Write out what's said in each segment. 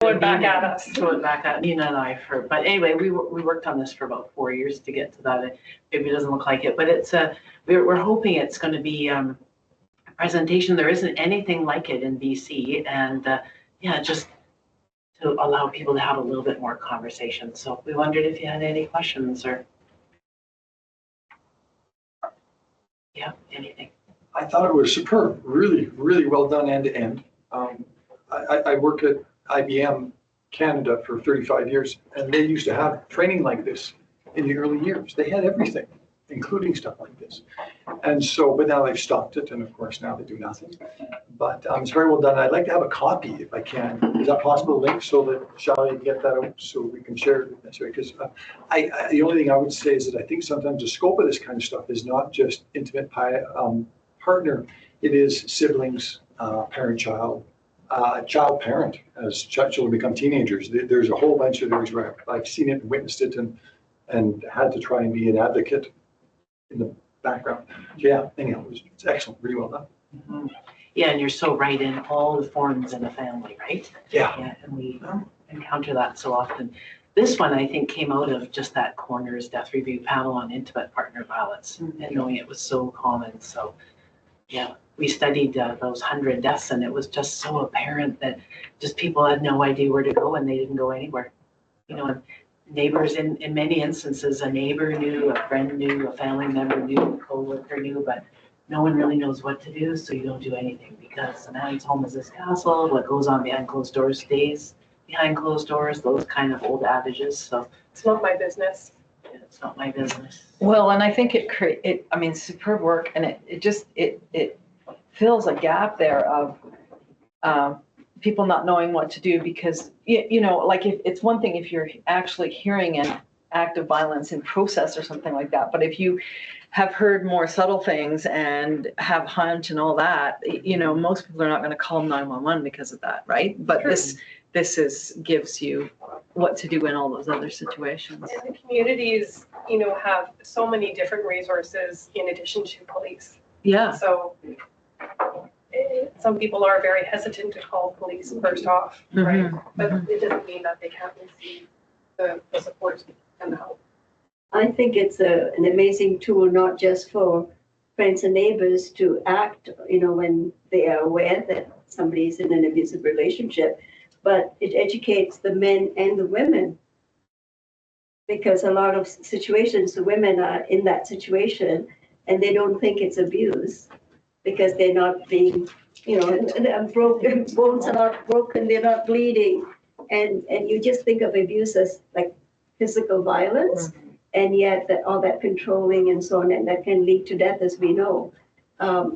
Throw it back at us. Throw it back at Nina and I but anyway, we worked on this for about 4 years to get to that. Maybe it doesn't look like it, but it's we're hoping it's going to be a presentation. There isn't anything like it in BC, and yeah, just to allow people to have a little bit more conversation. So we wondered if you had any questions or anything. I thought it was superb, really, really well done end to end. I worked at IBM Canada for 35 years, and they used to have training like this in the early years. They had everything, including stuff like this. And so, but now they've stopped it, and of course now they do nothing. But it's very well done. I'd like to have a copy if I can. Is that possible, Link, so that shall I get that out so we can share it? Because the only thing I would say is that I think sometimes the scope of this kind of stuff is not just intimate partner. It is siblings, parent-child, child-parent as children become teenagers. There's a whole bunch of things where I've seen it and witnessed it and had to try and be an advocate in the background. Yeah, anyhow, it's excellent, really well done. Mm-hmm. Yeah, and you're so right in all the forms in a family, right? Yeah. And we encounter that so often. This one, I think, came out of just that Coroner's Death Review panel on intimate partner violence and knowing it was so common. So, yeah, we studied those 100 deaths, and it was just so apparent that just people had no idea where to go, and they didn't go anywhere. You know, and neighbors, in many instances, a neighbor knew, a friend knew, a family member knew, a co-worker knew, but no one really knows what to do, so you don't do anything because a man's home is his castle. What goes on behind closed doors stays behind closed doors, those kind of old adages. So it's not my business. It's not my business. Well, and I think I mean, superb work, and it fills a gap there of people not knowing what to do because, you know, like if it's one thing if you're actually hearing an act of violence in process or something like that, but if you have heard more subtle things and have hunch and all that, you know, most people are not going to call 911 because of that, right? But True. this gives you what to do in all those other situations. And the communities, you know, have so many different resources in addition to police. Yeah. So some people are very hesitant to call police first off, right? But it doesn't mean that they can't receive the support and the help. I think it's an amazing tool, not just for friends and neighbors to act, you know, when they are aware that somebody's in an abusive relationship, but it educates the men and the women. Because a lot of situations, the women are in that situation and they don't think it's abuse because they're not being, you know, broken, bones are not broken, they're not bleeding. And you just think of abuse as like physical violence. And yet all that controlling and so on, and that can lead to death, as we know.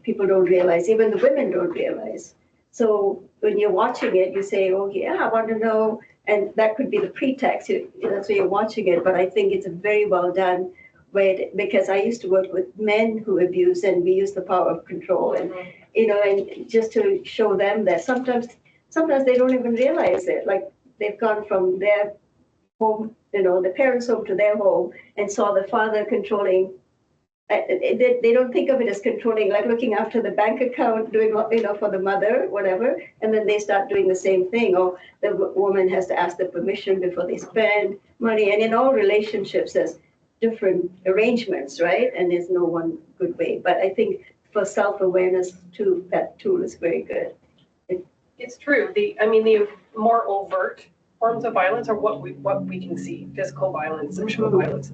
People don't realize, even the women don't realize. So when you're watching it, you say, oh yeah, I want to know. And that could be the pretext, that's why you're watching it. But I think it's very well done because I used to work with men who abuse, and we use the power of control. And, you know, and just to show them that sometimes they don't even realize it. Like they've gone from their home, you know, the parents' home to their home, and saw the father controlling. They don't think of it as controlling, like looking after the bank account, doing, you know, for the mother, whatever, and then they start doing the same thing. Or the woman has to ask the permission before they spend money. And in all relationships, there's different arrangements, right? And there's no one good way. But I think for self-awareness too, that tool is very good. It's true. The more overt forms of violence are what we can see: physical violence, sexual violence.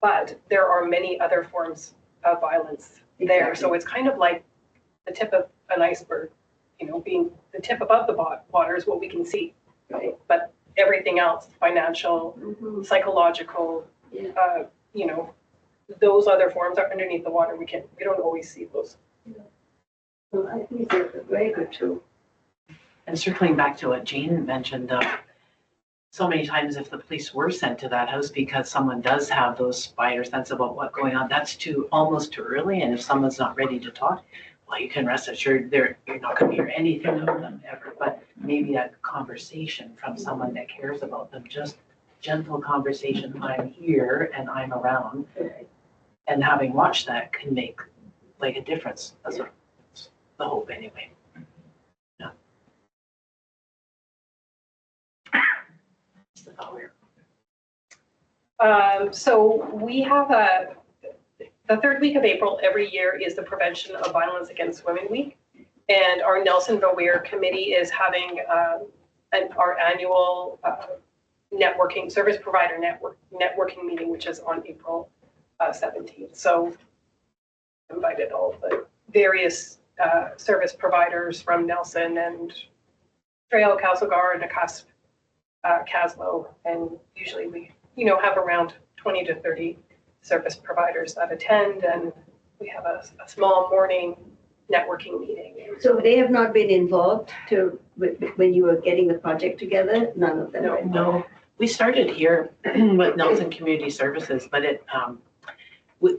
But there are many other forms of violence there. So it's kind of like the tip of an iceberg, you know, being the tip above the water is what we can see. Right. But everything else, financial, psychological, you know, those other forms are underneath the water. We don't always see those. So I think it's a very good tool. And circling back to what Jane mentioned, so many times if the police were sent to that house because someone does have those spider sense about what's going on, that's almost too early. And if someone's not ready to talk, well, you can rest assured you're not going to hear anything from them ever. But maybe a conversation from someone that cares about them, just gentle conversation, I'm here and I'm around. And having watched that can make like a difference. That's the hope anyway. So we have the third week of April every year is the Prevention of Violence Against Women Week. And our Nelsonville Weir Committee is having our annual networking, service provider networking meeting, which is on April 17th. So invited all the various service providers from Nelson and Trail, Castlegar, Nakusp, Caslow, and usually we, have around 20 to 30 service providers that attend, and we have a small morning networking meeting. So they have not been involved when you were getting the project together? None of them? No. were involved? No, we started here with Nelson Community Services, but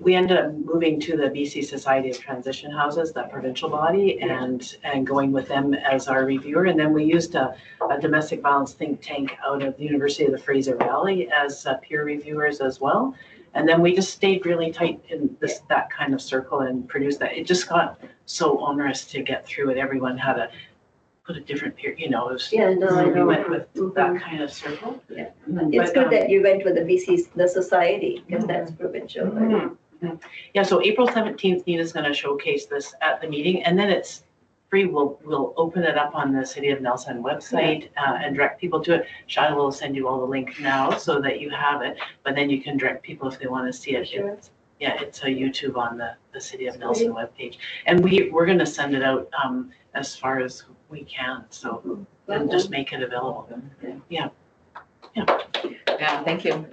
we ended up moving to the BC Society of Transition Houses, that provincial body, and going with them as our reviewer. And then we used a domestic violence think tank out of the University of the Fraser Valley as peer reviewers as well. And then we just stayed really tight in that kind of circle and produced that. It just got so onerous to get through it. Everyone had to put a different peer, it was, Yeah, no, I we know. went with that kind of circle. Yeah. But, It's good that you went with the society, because that's provincial. right? Yeah, so April 17th, Nina's going to showcase this at the meeting, and then it's free. We'll open it up on the City of Nelson website and direct people to it. Shada will send you all the link now so that you have it, but then you can direct people if they want to see it. Sure. It's a YouTube on the City of Nelson webpage. And we're going to send it out as far as we can, so and just make it available. Yeah, thank you.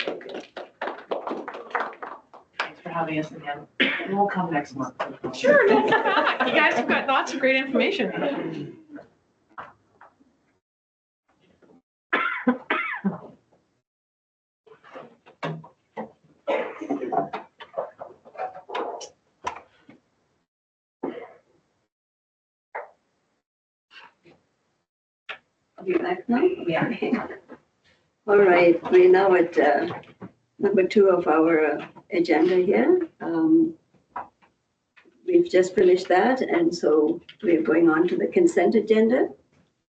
Thanks for having us again. And we'll come next month. Sure, no, come back. You guys have got lots of great information. Are we back now? Yeah. All right, we're now at number 2 of our agenda here. We've just finished that, and so we're going on to the consent agenda.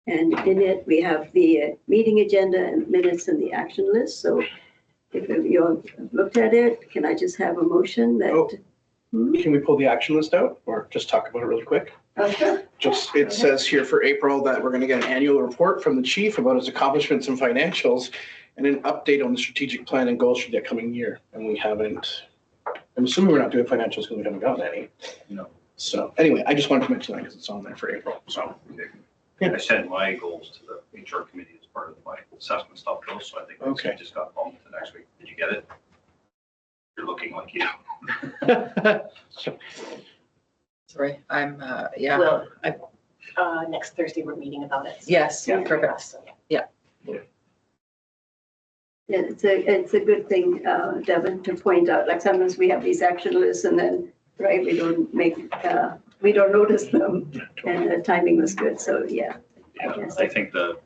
And in it, we have the meeting agenda and minutes and the action list. So if you all looked at it, can I just have a motion that? Oh. Can we pull the action list out or just talk about it really quick? Okay. Just, it says here for April that we're going to get an annual report from the chief about his accomplishments and financials and an update on the strategic plan and goals for the coming year. And we haven't, I'm assuming we're not doing financials because we haven't gotten any. No. So anyway, I just wanted to mention that because it's on there for April. So Yeah. I sent my goals to the HR committee as part of my assessment stuff though, so I think Okay. I just got bumped to next week. Did you get it? You're looking like you. Sorry, I'm, Well, next Thursday, we're meeting about it. Yes, Yeah. perfect. Yeah, it's a good thing, Devin, to point out, like sometimes we have these action lists and then, right, we don't notice them, and the timing was good, so yeah. Yeah, guess. I think the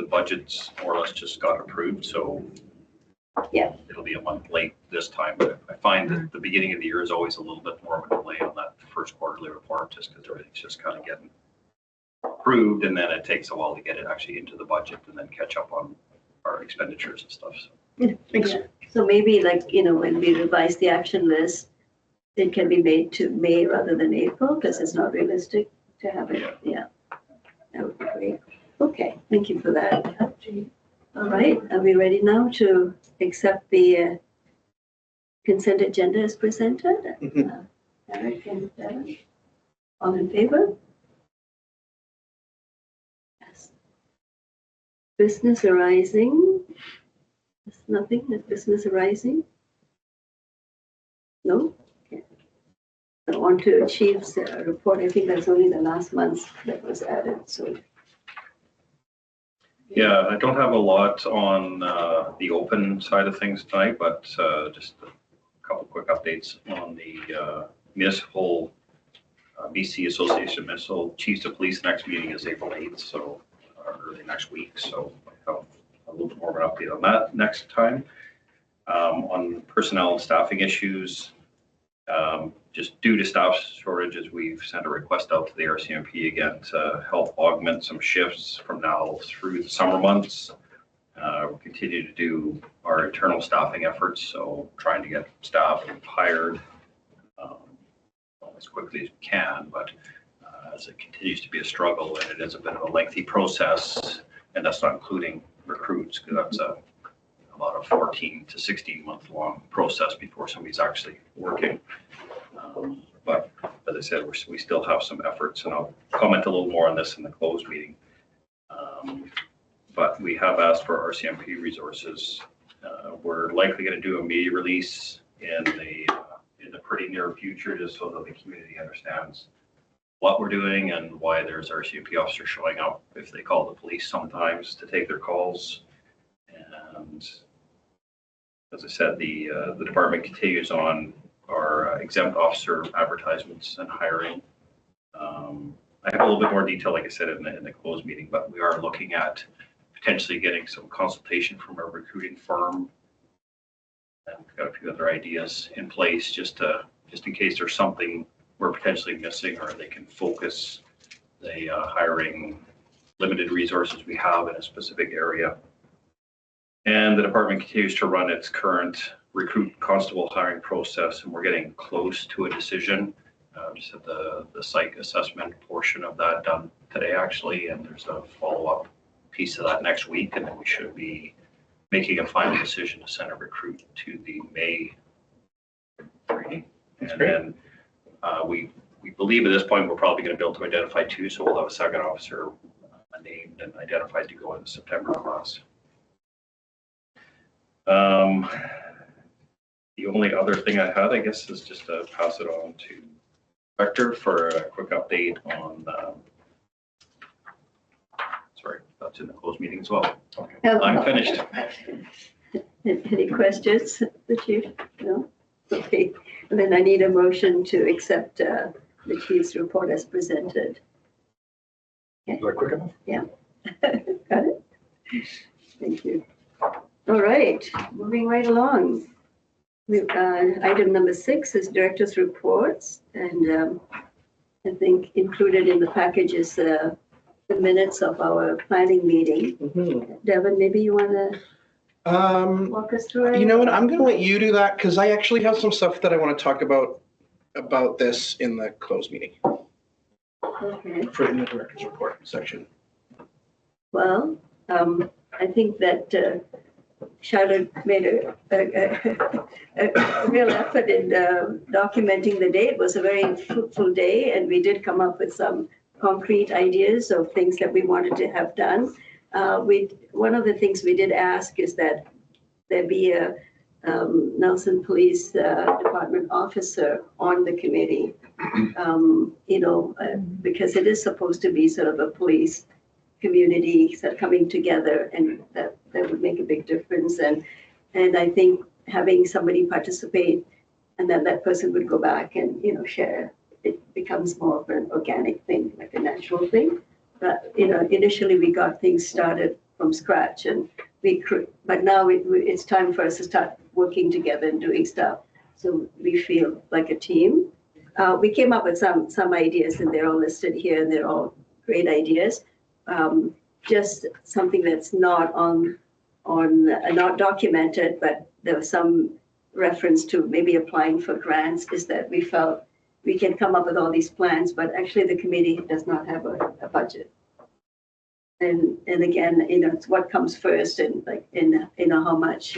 budgets more or less just got approved, so Yeah. it'll be a month late this time, but I find that the beginning of the year is always a little bit more of a delay on that first quarterly report, just because everything's just kind of getting approved, and then it takes a while to get it actually into the budget and then catch up on our expenditures and stuff, so. Thanks. Yeah. So maybe like, when we revise the action list, it can be made to May rather than April, because it's not realistic to have it, yeah. That would be great. Okay, thank you for that. All right, are we ready now to accept the consent agenda as presented? Mhm. Eric and Devin, all in favor? Yes. Business arising? There's nothing, that business arising? No? Okay. So on to Chief's report, I think that's only the last month that was added, so. Yeah, I don't have a lot on the open side of things tonight, but just a couple quick updates on the municipal, BC Association of Municipal Chiefs of Police. Next meeting is April 8th, so early next week. So I have a little bit more of an update on that next time. On personnel and staffing issues, just due to staff shortages, we've sent a request out to the RCMP again to help augment some shifts from now through the summer months. We continue to do our internal staffing efforts, so trying to get staff hired as quickly as we can, but as it continues to be a struggle and it is a bit of a lengthy process, and that's not including recruits, because that's about a 14 to 16 month long process before somebody's actually working. But as I said, we still have some efforts, and I'll comment a little more on this in the closed meeting. But we have asked for RCMP resources. We're likely going to do a media release in the pretty near future, just so that the community understands what we're doing and why there's RCMP officers showing up if they call the police sometimes to take their calls. And as I said, the department continues on our exempt officer advertisements and hiring. I have a little bit more detail, like I said, in the closed meeting, but we are looking at potentially getting some consultation from a recruiting firm. And we've got a few other ideas in place just in case there's something we're potentially missing, or they can focus the hiring limited resources we have in a specific area. And the department continues to run its current recruit constable hiring process, and we're getting close to a decision. Just had the psych assessment portion of that done today, actually, and there's a follow-up piece of that next week, and then we should be making a final decision to send a recruit to the May training. And then we believe at this point we're probably going to be able to identify two, so we'll have a second officer named and identified to go in the September class. The only other thing I had, I guess, is just to pass it on to Vector for a quick update on, sorry, that's in the closed meeting as well. Okay. I'm finished. Any questions, the chief? No? Okay, and then I need a motion to accept the chief's report as presented. Is that quick enough? Yeah. Got it? Thank you. All right, moving right along. Item number 6 is director's reports, and I think included in the package is the minutes of our planning meeting. Devin, maybe you want to walk us through it? You know what, I'm going to let you do that, because I actually have some stuff that I want to talk about this in the closed meeting. Okay. For in the director's report section. Well, I think that Charlotte made a real effort in documenting the day. It was a very fruitful day, and we did come up with some concrete ideas of things that we wanted to have done. One of the things we did ask is that there be a Nelson Police Department officer on the committee, because it is supposed to be sort of a police community coming together, and that would make a big difference. And I think having somebody participate, and then that person would go back and share, it becomes more of an organic thing, like a natural thing. But initially we got things started from scratch, and but now it's time for us to start working together and doing stuff, so we feel like a team. We came up with some ideas, and they're all listed here, and they're all great ideas. Just something that's not not documented, but there was some reference to maybe applying for grants, is that we felt we can come up with all these plans, but actually the committee does not have a budget. And again, it's what comes first, and how much,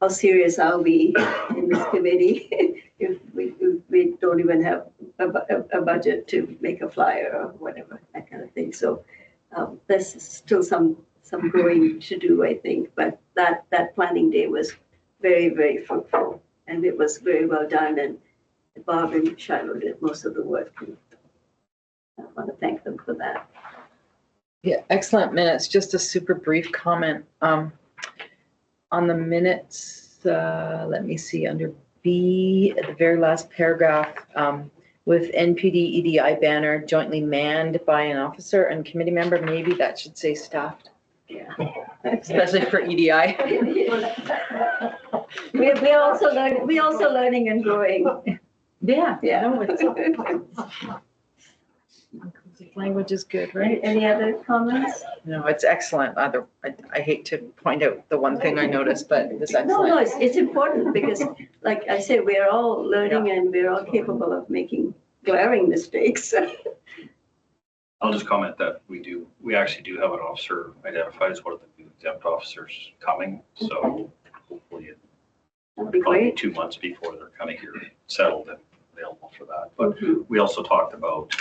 how serious are we in this committee if we don't even have a budget to make a flyer or whatever, that kind of thing. So there's still some growing to do, I think, but that planning day was very, very fruitful, and it was very well done, and Bob and Shiloh did most of the work, and I want to thank them for that. Yeah, excellent minutes. Just a super brief comment. On the minutes, let me see, under B, at the very last paragraph, with NPD EDI banner jointly manned by an officer and committee member, maybe that should say staffed. Yeah. Especially for EDI. We're also learning and growing. Yeah. Yeah. No, it's Language is good, Any, right? any other comments? No, it's excellent. I hate to point out the one thing I noticed, but it's No, excellent. it's important because, like I say, we're all learning and we're all capable of making glaring mistakes. I'll just comment that we actually do have an officer identified as one of the new exempt officers coming, so hopefully it That'd be probably great. 2 months before they're kind of here settled and available for that. But Mhm. we also talked about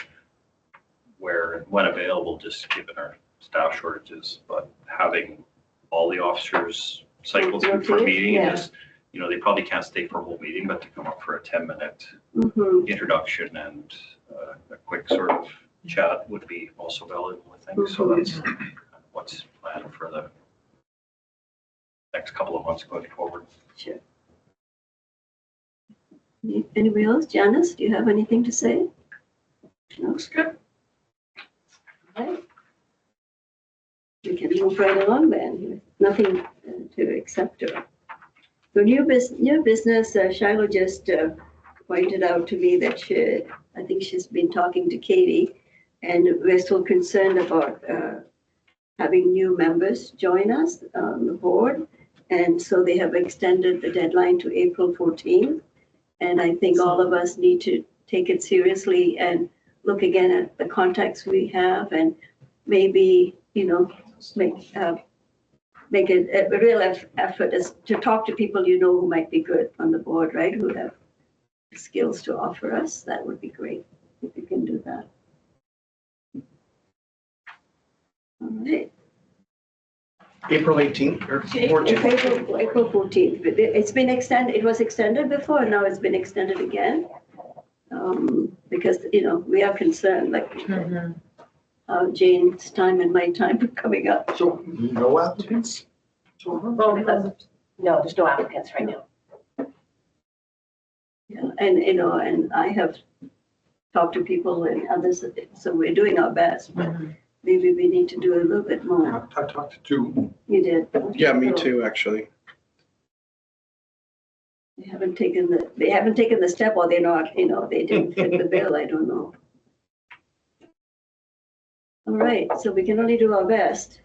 where and when available, just given our staff shortages, but having all the officers cycle through for a meeting Yeah. is, they probably can't stay for a whole meeting, but to come up for a 10-minute Mhm. introduction and a quick sort of chat would be also valuable, I think. So that's kind of what's planned for the next couple of months going forward. Sure. Anybody else? Janice, do you have anything to say? No? Looks good. Right. We can move right along then. Nothing to accept or. So new business, Shiloh just pointed out to me that I think she's been talking to Katie, and we're still concerned about having new members join us on the board. And so they have extended the deadline to April 14th. And I think all of us need to take it seriously and look again at the contacts we have and maybe, make it a real effort is to talk to people who might be good on the board, right? Who have skills to offer us. That would be great if you can do that. All right. April 18th or 14th. April 14th. It's been extended. It was extended before, now it's been extended again. Because, we are concerned, like Mhm. Jane's time and my time are coming up. So no applicants? No, there's no applicants right now. Yeah, and I have talked to people and others, so we're doing our best, but maybe we need to do a little bit more. I talked to two. You did. Yeah, me So too, actually. They haven't taken the step, or they're not, they didn't fit the bill, I don't know. All right, so we can only do our best.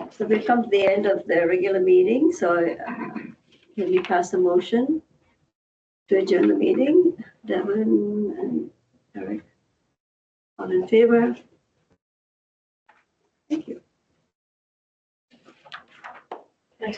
So we've come to the end of the regular meeting, so can we pass a motion to adjourn the meeting? Devin and Eric, all in favor? Thank you. Nice.